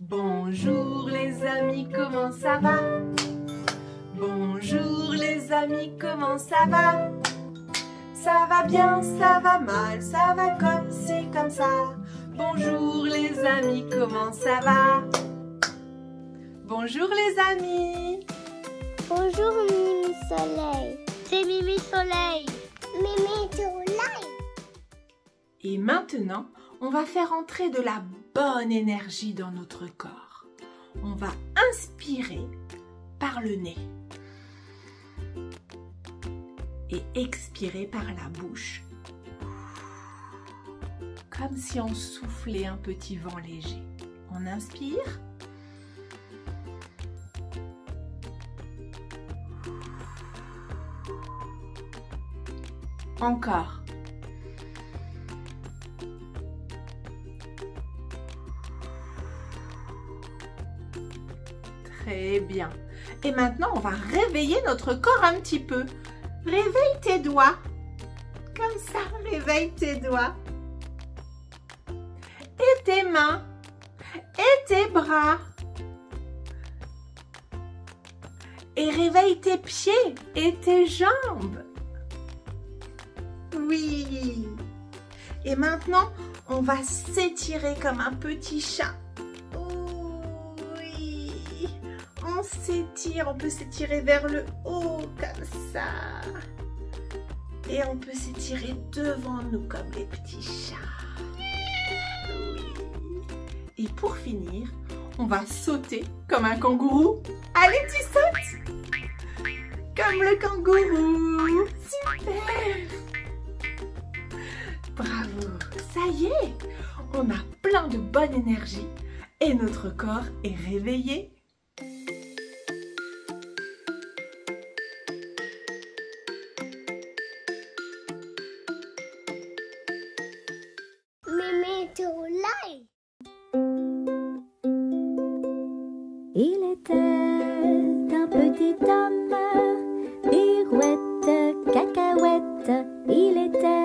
Bonjour les amis, comment ça va? Bonjour les amis, comment ça va? Ça va bien, ça va mal, ça va comme ci, comme ça. Bonjour les amis, comment ça va? Bonjour les amis. Bonjour Mimi Soleil. C'est Mimi Soleil. Mimi Soleil. Et maintenant, on va faire entrer de la bonne énergie dans notre corps. On va inspirer par le nez et expirer par la bouche, comme si on soufflait un petit vent léger. On inspire. Encore. Très bien. Et maintenant, on va réveiller notre corps un petit peu. Réveille tes doigts. Comme ça, réveille tes doigts. Et tes mains. Et tes bras. Et réveille tes pieds et tes jambes. Oui. Et maintenant, on va s'étirer comme un petit chat. Oui. On s'étire, on peut s'étirer vers le haut comme ça. Et on peut s'étirer devant nous comme les petits chats. Oui. Et pour finir, on va sauter comme un kangourou. Allez, tu sautes comme le kangourou. Super. Bravo, ça y est, on a plein de bonne énergie et notre corps est réveillé. Mimi Soleil. Il était un petit homme, pirouette, cacahuète. Il était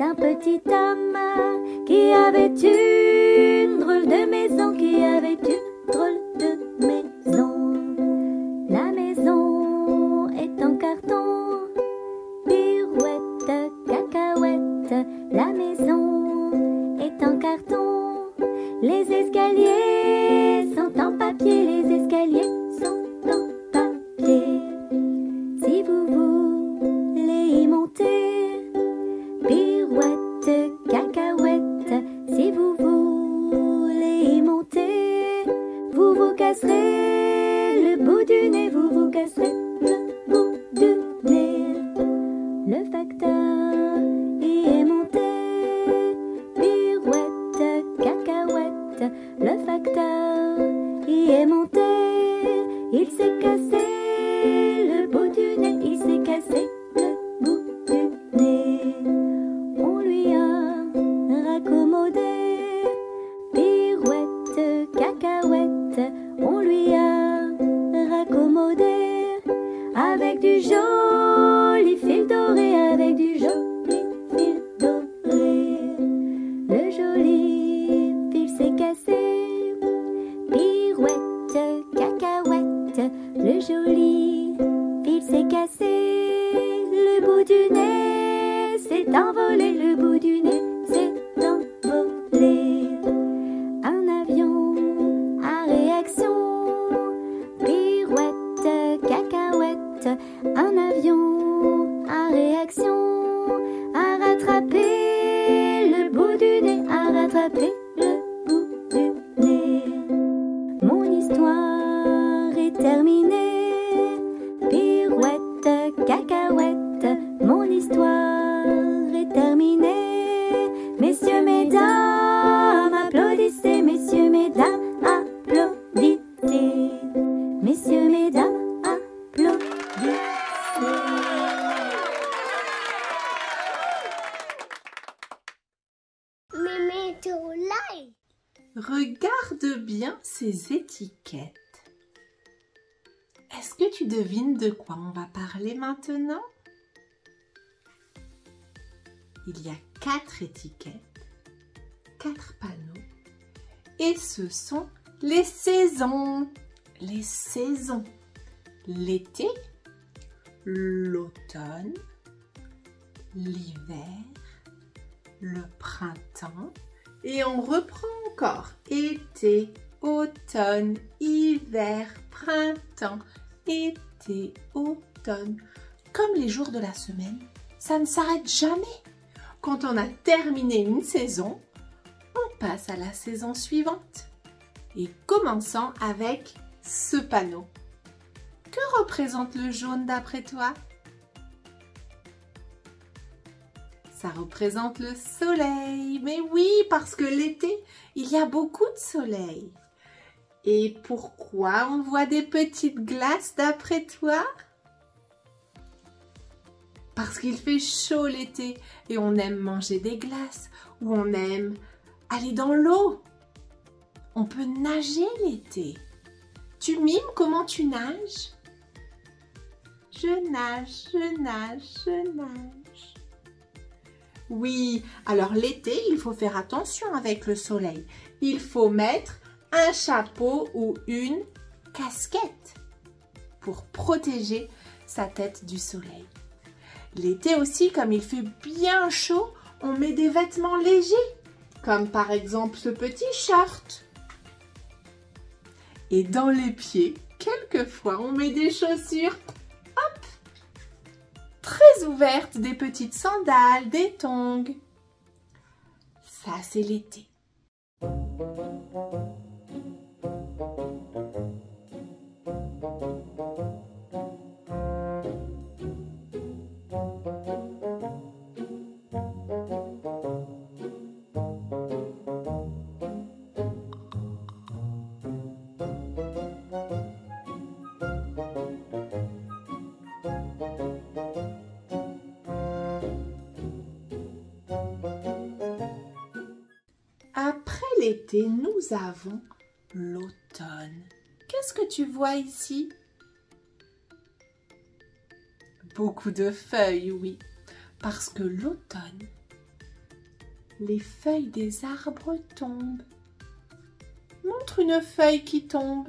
un petit homme qui avait une drôle de maison, qui avait une drôle de maison. La maison est en carton, pirouette, cacahuète. La maison est en carton, les escaliers sont en papier, les escaliers sont en papier. Si vous voulez y monter, pirouette, cacahuète, si vous voulez y monter, vous vous casserez le bout du nez, vous vous casserez le bout du nez. Le facteur y est monté, pirouette, cacahuète, le facteur y est monté, il s'est cassé le bout du nez, il s'est cassé le bout du nez. On lui a raccommodé, pirouette, cacahuète, on lui a raccommodé, avec du joli fil doré, avec du joli fil doré. Le joli fil s'est cassé, pirouette, cacahuète, le joli fil s'est cassé, le bout du nez s'est envolé, le bout du nez s'est envolé. Un avion à réaction, pirouette, cacahuète, un avion à réaction, a rattrapé le bout du nez, a rattrapé le bout du nez. Mon histoire est terminée, pirouette, cacahuète, mon histoire est terminée. Messieurs, mesdames, applaudissez, messieurs, mesdames, applaudissez. Messieurs, mesdames, applaudissez. Mimi Soleil. Regarde bien ces étiquettes. Est-ce que tu devines de quoi on va parler maintenant? Il y a 4 étiquettes, 4 panneaux, et ce sont Les saisons. Les saisons. L'été, l'automne, l'hiver, le printemps. Et on reprend encore. Été, automne, hiver, printemps, été, automne. Comme les jours de la semaine, ça ne s'arrête jamais. Quand on a terminé une saison, on passe à la saison suivante. Et commençons avec ce panneau. Que représente le jaune d'après toi? Ça représente le soleil. Mais oui, parce que l'été, il y a beaucoup de soleil. Et pourquoi on voit des petites glaces d'après toi? Parce qu'il fait chaud l'été et on aime manger des glaces ou on aime aller dans l'eau. On peut nager l'été. Tu mimes comment tu nages? Je nage, je nage, je nage. Oui, alors l'été, il faut faire attention avec le soleil. Il faut mettre un chapeau ou une casquette pour protéger sa tête du soleil. L'été aussi, comme il fait bien chaud, on met des vêtements légers, comme par exemple ce petit short. Et dans les pieds, quelquefois, on met des chaussures, hop, très ouvertes, des petites sandales, des tongs. Ça, c'est l'été. Après l'été, nous avons l'automne. Qu'est-ce que tu vois ici? Beaucoup de feuilles, oui. Parce que l'automne, les feuilles des arbres tombent. Montre une feuille qui tombe.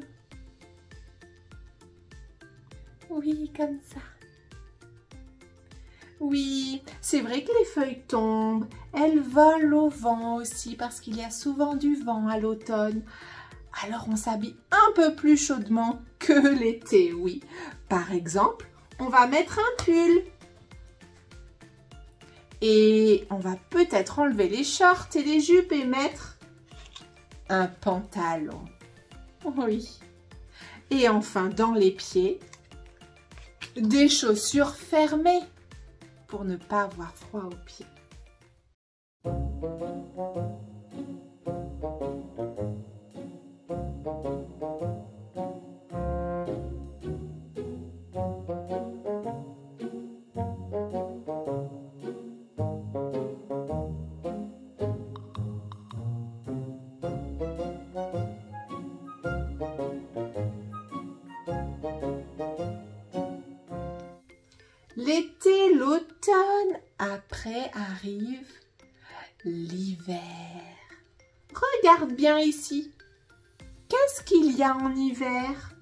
Oui, comme ça. Oui, c'est vrai que les feuilles tombent. Elles volent au vent aussi parce qu'il y a souvent du vent à l'automne. Alors on s'habille un peu plus chaudement que l'été, oui. Par exemple, on va mettre un pull. Et on va peut-être enlever les shorts et les jupes et mettre un pantalon. Oui. Et enfin, dans les pieds, des chaussures fermées pour ne pas avoir froid aux pieds. L'été, l'automne, après arrive l'hiver. Regarde bien ici. Qu'est-ce qu'il y a en hiver?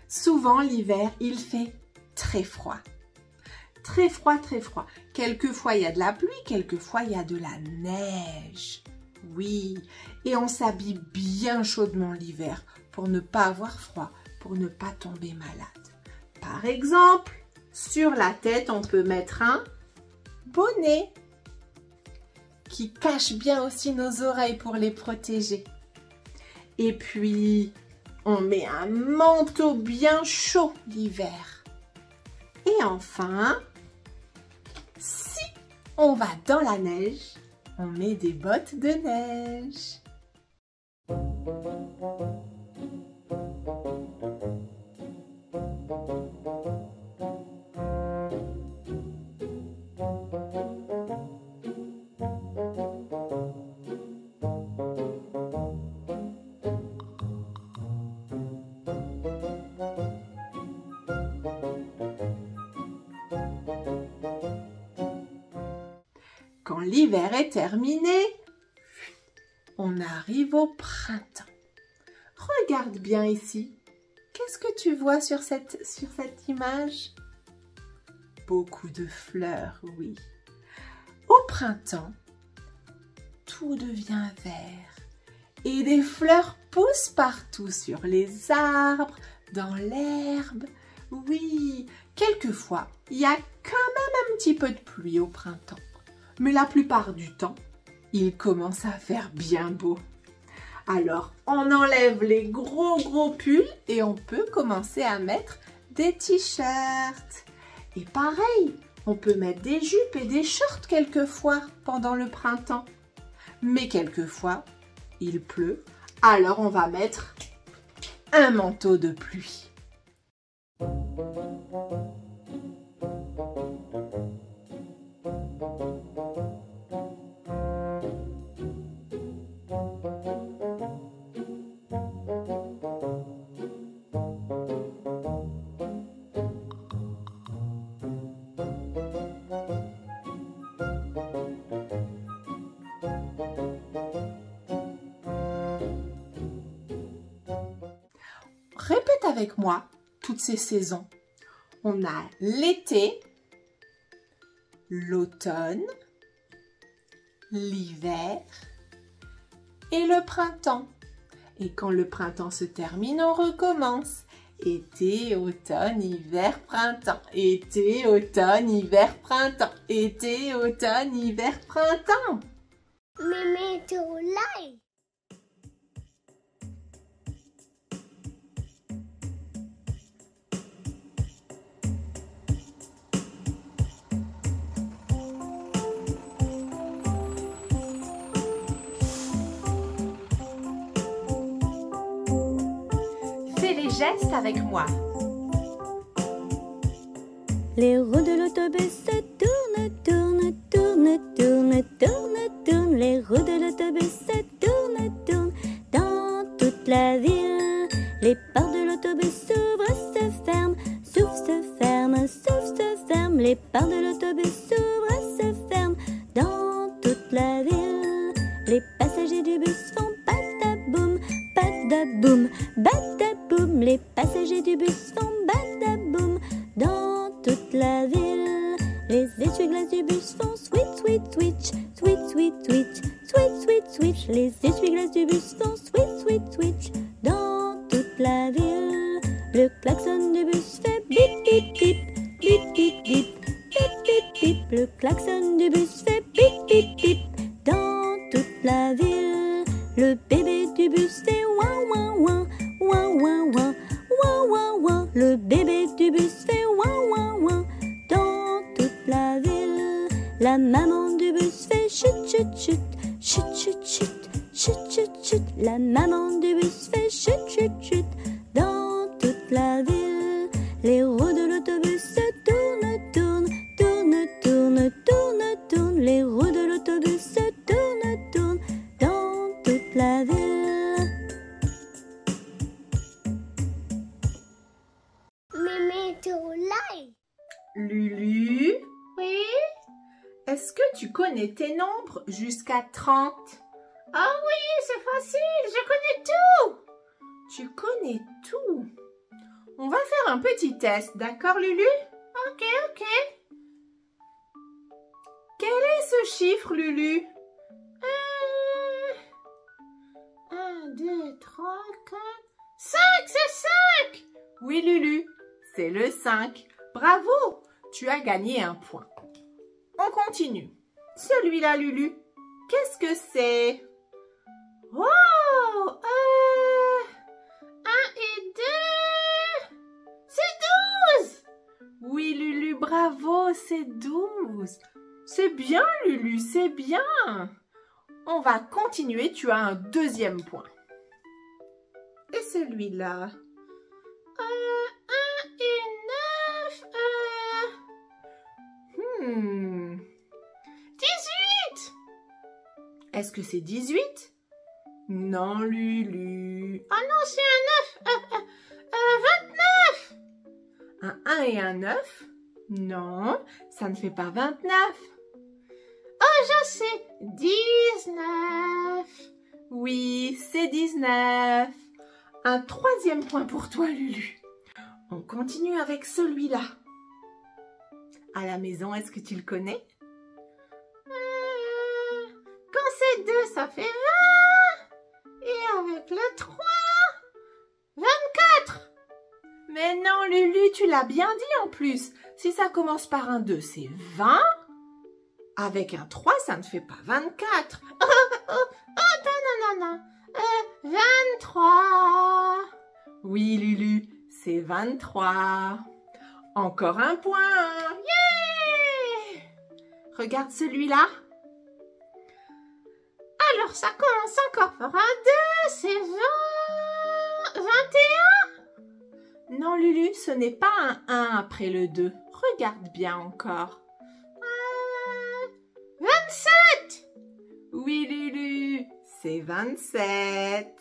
Souvent, l'hiver, il fait très froid. Très froid, très froid. Quelquefois, il y a de la pluie, quelquefois, il y a de la neige. Oui, et on s'habille bien chaudement l'hiver pour ne pas avoir froid, pour ne pas tomber malade. Par exemple, sur la tête, on peut mettre un bonnet qui cache bien aussi nos oreilles pour les protéger. Et puis, on met un manteau bien chaud l'hiver. Et enfin, si on va dans la neige, on met des bottes de neige. Quand l'hiver est terminé, on arrive au printemps. Regarde bien ici. Qu'est-ce que tu vois sur cette image? Beaucoup de fleurs, oui. Au printemps, tout devient vert et des fleurs poussent partout sur les arbres, dans l'herbe. Oui, quelquefois, il y a quand même un petit peu de pluie au printemps. Mais la plupart du temps, il commence à faire bien beau. Alors, on enlève les gros pulls et on peut commencer à mettre des t-shirts. Et pareil, on peut mettre des jupes et des shorts quelquefois pendant le printemps. Mais quelquefois, il pleut, alors on va mettre un manteau de pluie. Répète avec moi toutes ces saisons. On a l'été, l'automne, l'hiver et le printemps. Et quand le printemps se termine, on recommence. Été, automne, hiver, printemps. Été, automne, hiver, printemps. Été, automne, hiver, printemps. Mimi Soleil. Fais les gestes avec moi. Les roues de l'autobus tournent, tournent, tournent, tournent, tournent, tournent. Les roues de l'autobus tournent, tournent dans toute la ville. Les portes de l'autobus s'ouvrent, se ferment, s'ouvrent, se ferment, s'ouvrent, se ferment. Les portes de l'autobus s'ouvrent, se ferment dans toute la ville. Les passagers du bus font badaboum, badaboum, badaboum. Les passagers du bus font badaboum dans toute la ville. Les essuie-glaces du bus font switch, switch, switch, switch, switch, switch, switch, switch, switch. Les essuie-glaces du bus font switch, switch, switch dans toute la ville. Le klaxon du bus fait bip, bip, bip, bip, bip, bip, bip, bip, bip. Le klaxon du bus fait bip, bip, bip dans toute la ville. Le bébé du bus fait ouin, ouin, ouin, ouin, ouin, ouin, ouin, ouin, ouin. Le bébé du bus fait ouin, ouin, ouin dans toute la ville. La maman du bus fait chut, chut, chut, chut, chut, chut, chut, chut, chut. La maman du bus fait chut, chut, chut dans toute la ville. Les roues de l'autobus tournent, tournent, tournent, tournent, tournent, tournent. Les roues de l'autobus tournent, tournent dans toute la ville. Mimi Soleil. Lulu, Oui? est-ce que tu connais tes nombres jusqu'à 30? Ah oui, c'est facile, je connais tout! Tu connais tout. On va faire un petit test, d'accord Lulu? Ok. Quel est ce chiffre Lulu? 1, 2, 3, 4... 5, c'est 5! Oui Lulu, c'est le 5. Bravo, tu as gagné un point. On continue. Celui-là Lulu, qu'est-ce que c'est? Oh! 1 et 2... C'est 12! Oui Lulu, bravo, c'est 12. C'est bien Lulu, c'est bien. On va continuer, tu as un deuxième point. Et celui-là? 1 et 9... 18! Est-ce que c'est 18? Non Lulu. Ah non, c'est un 9! 29! Un 1 et un 9? Non, ça ne fait pas 29. Oh, je sais! 19! fait 19. Un troisième point pour toi, Lulu. On continue avec celui-là. À la maison, est-ce que tu le connais? Quand c'est 2, ça fait 20. Et avec le 3, 24. Mais non, Lulu, tu l'as bien dit en plus. Si ça commence par un 2, c'est 20. Avec un 3, ça ne fait pas 24. Non. 23. Oui, Lulu, c'est 23. Encore un point. Yeah! Regarde celui-là. Alors, ça commence encore par un 2, c'est 20. 21. Non, Lulu, ce n'est pas un 1 après le 2. Regarde bien encore. 27. Oui, Lulu, c'est 27.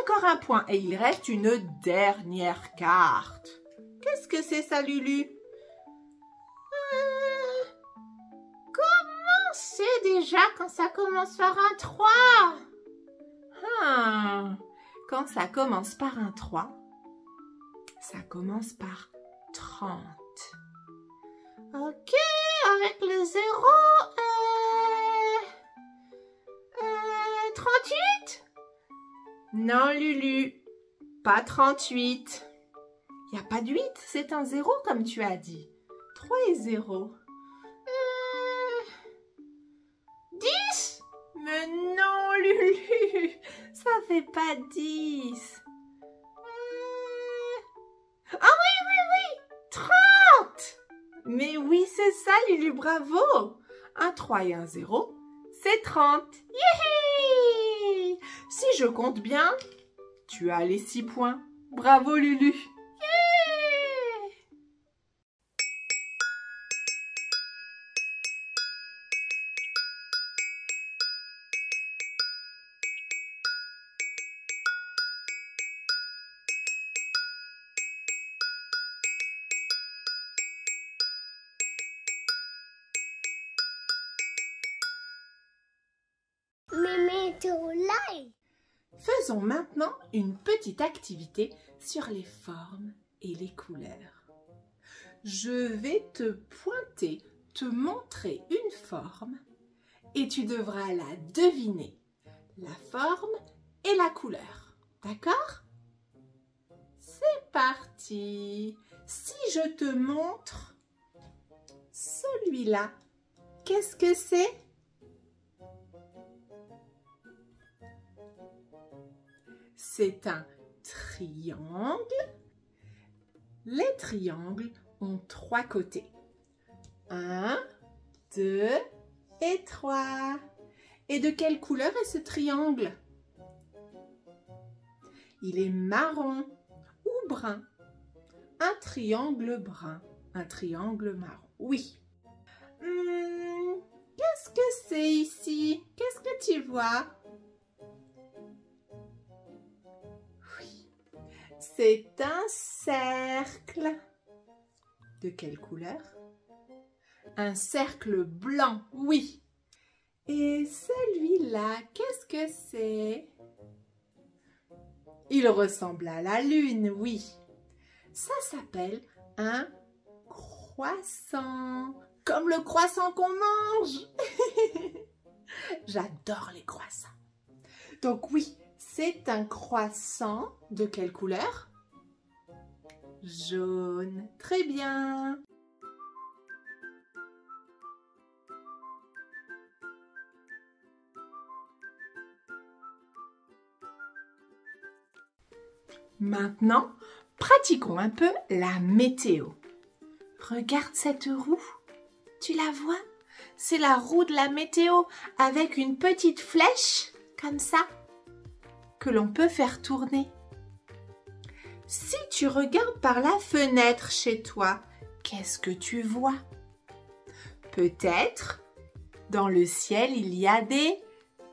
Encore un point et il reste une dernière carte. Qu'est-ce que c'est ça, Lulu? Comment c'est déjà quand ça commence par un 3? Quand ça commence par un 3, ça commence par 30. Ok, avec le 0, 38? Non, Lulu, pas 38. Il n'y a pas de 8, c'est un 0 comme tu as dit. 3 et 0. 10? Mais non, Lulu, ça fait pas 10. Ah oui, 30! Mais oui, c'est ça, Lulu, bravo. Un 3 et un 0, c'est 30. Yéhé! Si je compte bien, tu as les 6 points. Bravo, Lulu. Météo-live. Faisons maintenant une petite activité sur les formes et les couleurs. Je vais te pointer, te montrer une forme et tu devras la deviner, la forme et la couleur. D'accord? C'est parti! Si je te montre celui-là, qu'est-ce que c'est? C'est un triangle. Les triangles ont 3 côtés. 1, 2 et 3. Et de quelle couleur est ce triangle? Il est marron ou brun. Un triangle brun, un triangle marron. Oui. Qu'est-ce que c'est ici? Qu'est-ce que tu vois? C'est un cercle. De quelle couleur? Un cercle blanc, oui. Et celui-là, qu'est-ce que c'est? Il ressemble à la lune, oui. Ça s'appelle un croissant. Comme le croissant qu'on mange. J'adore les croissants. Donc oui, c'est un croissant. De quelle couleur? Jaune. Très bien. Maintenant, pratiquons un peu la météo. Regarde cette roue. Tu la vois? C'est la roue de la météo avec une petite flèche comme ça que l'on peut faire tourner. Si tu regardes par la fenêtre chez toi, qu'est-ce que tu vois? Peut-être dans le ciel il y a des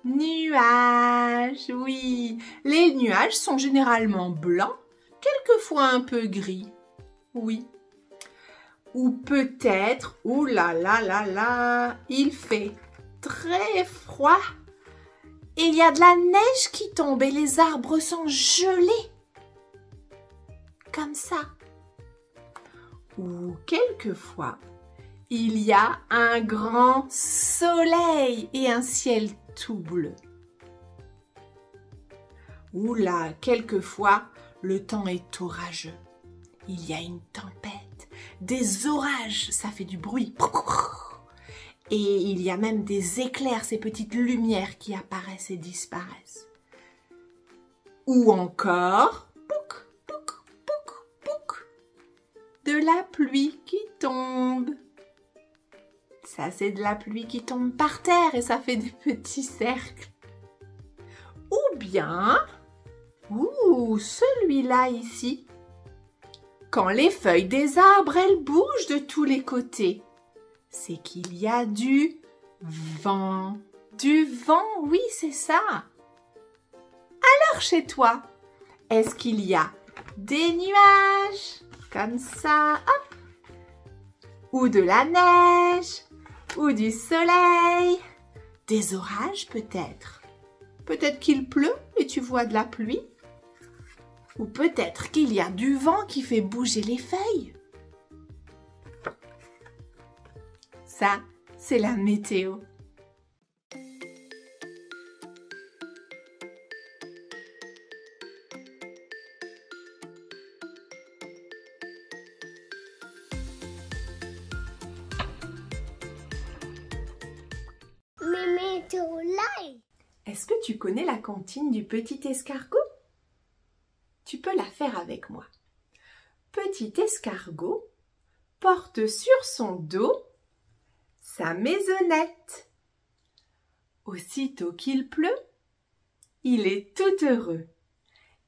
nuages. Oui, les nuages sont généralement blancs, quelquefois un peu gris. Oui. Ou peut-être, ouh là là là là, il fait très froid Et il y a de la neige qui tombe et les arbres sont gelés. Comme ça. Ou quelquefois, il y a un grand soleil et un ciel tout bleu. Ou là, quelquefois, le temps est orageux. Il y a une tempête, des orages, ça fait du bruit. Et il y a même des éclairs, ces petites lumières qui apparaissent et disparaissent. Ou encore, pouc, pouc, pouc, pouc, de la pluie qui tombe. Ça, c'est de la pluie qui tombe par terre et ça fait des petits cercles. Ou bien, celui-là ici, quand les feuilles des arbres, elles bougent de tous les côtés, c'est qu'il y a du vent. Du vent, oui, c'est ça. Alors, chez toi, est-ce qu'il y a des nuages, comme ça, hop, ou de la neige, ou du soleil, des orages peut-être? Peut-être qu'il pleut et tu vois de la pluie. Ou peut-être qu'il y a du vent qui fait bouger les feuilles. Ça, c'est la météo. Météo Live. Est-ce que tu connais la comptine du petit escargot? Tu peux la faire avec moi. Petit escargot porte sur son dos sa maisonnette. Aussitôt qu'il pleut, il est tout heureux.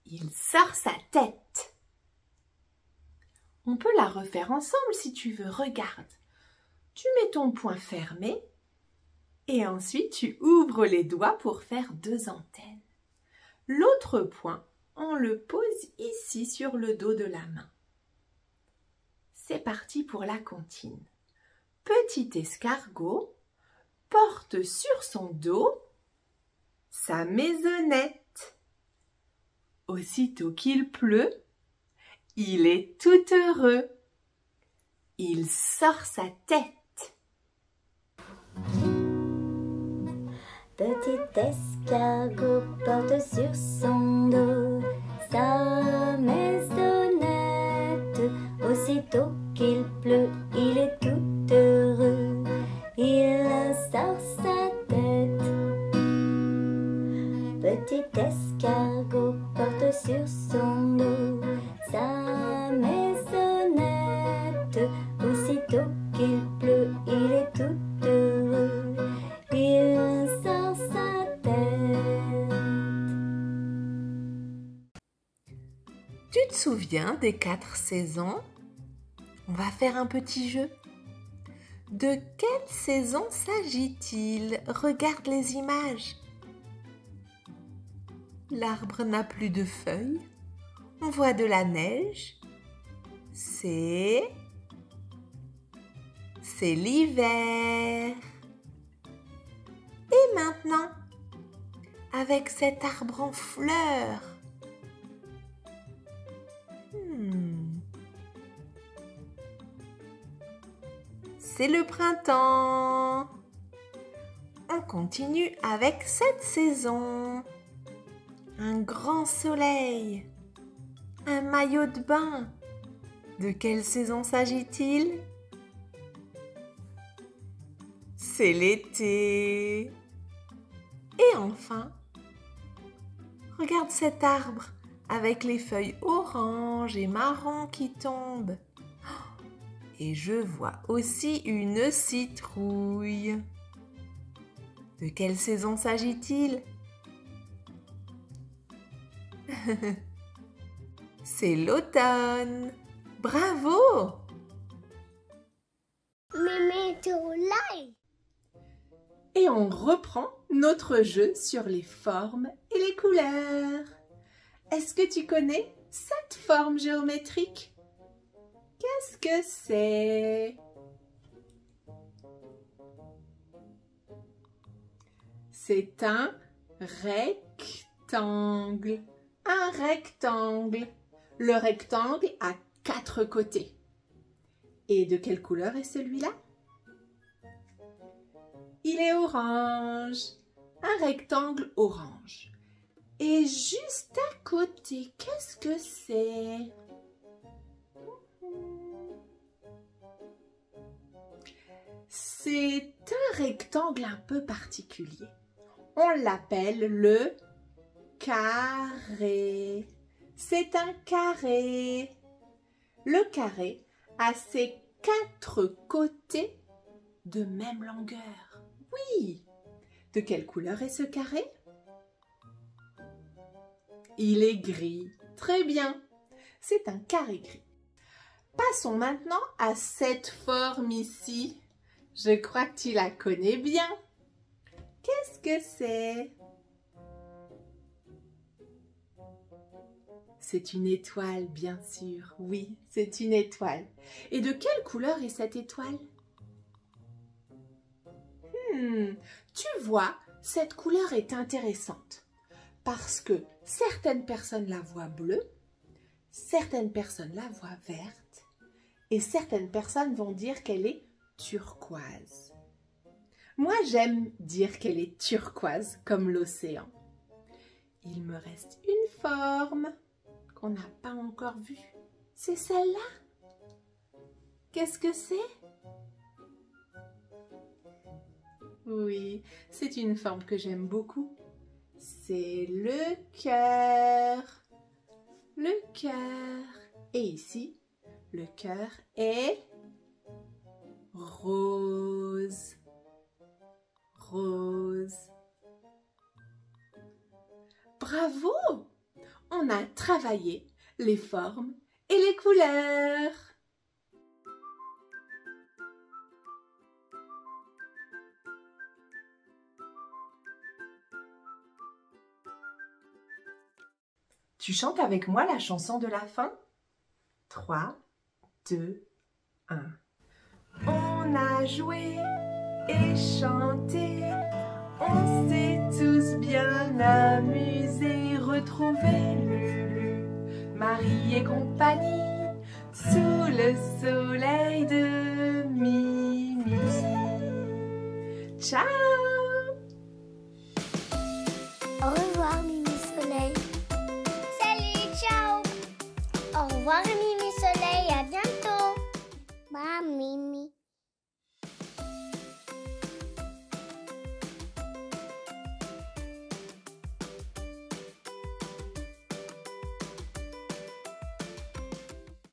Il sort sa tête. On peut la refaire ensemble si tu veux. Regarde. Tu mets ton poing fermé et ensuite tu ouvres les doigts pour faire 2 antennes. L'autre poing, on le pose ici sur le dos de la main. C'est parti pour la comptine. Petit escargot porte sur son dos sa maisonnette. Aussitôt qu'il pleut, il est tout heureux. Il sort sa tête. Petit escargot porte sur son dos sa maisonnette. Aussitôt qu'il pleut, il est tout heureux. Il sort sa tête. Petit escargot porte sur son dos sa maisonnette. Aussitôt qu'il pleut, il est tout heureux. Il sort sa tête. Tu te souviens des 4 saisons? On va faire un petit jeu. De quelle saison s'agit-il? Regarde les images. L'arbre n'a plus de feuilles. On voit de la neige. C'est l'hiver. Et maintenant, avec cet arbre en fleurs, c'est le printemps. On continue avec cette saison. Un grand soleil, un maillot de bain. De quelle saison s'agit-il? C'est l'été. Et enfin, regarde cet arbre avec les feuilles orange et marron qui tombent. Et je vois aussi une citrouille. De quelle saison s'agit-il? C'est l'automne. Bravo! Météo Live. Et on reprend notre jeu sur les formes et les couleurs. Est-ce que tu connais cette forme géométrique? Qu'est-ce que c'est? C'est un Rectangle. Un rectangle. Le rectangle a 4 côtés. Et de quelle couleur est celui-là? Il est orange. Un rectangle orange. Et juste à côté, qu'est-ce que c'est? C'est un rectangle un peu particulier. On l'appelle le carré. C'est un carré. Le carré a ses 4 côtés de même longueur. Oui! De quelle couleur est ce carré? Il est gris. Très bien. C'est un carré gris. Passons maintenant à cette forme ici. Je crois que tu la connais bien. Qu'est-ce que c'est? C'est une étoile, bien sûr. Oui, c'est une étoile. Et de quelle couleur est cette étoile? Tu vois, cette couleur est intéressante parce que certaines personnes la voient bleue, certaines personnes la voient verte et certaines personnes vont dire qu'elle est turquoise. Moi, j'aime dire qu'elle est turquoise comme l'océan. Il me reste une forme qu'on n'a pas encore vue. C'est celle-là. Qu'est-ce que c'est? Oui, c'est une forme que j'aime beaucoup. C'est le cœur. Le cœur. Et ici, le cœur est rose. Rose. Bravo! On a travaillé les formes et les couleurs. Tu chantes avec moi la chanson de la fin? 3, 2, 1. On a joué et chanté, on s'est tous bien amusés, retrouvés Lulu, Marie et compagnie, sous le soleil de Mimi. Ciao! Au revoir, Mimi Soleil. Salut, ciao. Au revoir,